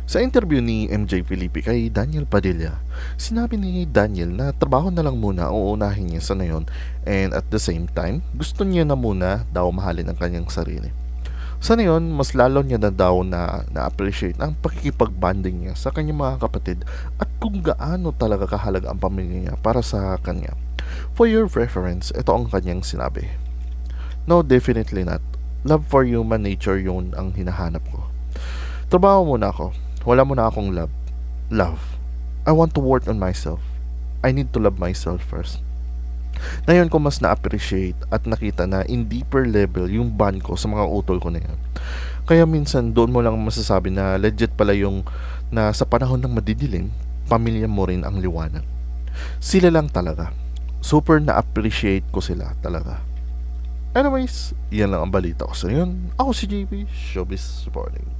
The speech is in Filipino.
Sa interview ni MJ Felipe kay Daniel Padilla, sinabi ni Daniel na trabaho na lang muna ang uunahin niya sa ngayon, and at the same time, gusto niya na muna daw mahalin ang kanyang sarili. Sa ngayon, mas lalo niya na daw na-appreciate ang pakikipag-bonding niya sa kanyang mga kapatid at kung gaano talaga kahalaga ang pamilya niya para sa kanya. For your reference, ito ang kanyang sinabi. No, definitely not. Love for human nature yun ang hinahanap ko. Trabaho muna ako. Wala muna akong love. Love. I want to work on myself. I need to love myself first. Ngayon ko mas na-appreciate at nakita na in deeper level yung bond ko sa mga utol ko na yan. Kaya minsan doon mo lang masasabi na legit pala yung na sa panahon ng madidilim, pamilya mo rin ang liwanag. Sila lang talaga. Super na-appreciate ko sila talaga. Anyways, yan lang ang balita ko sa yun. Ako si JP, Showbiz Supporting.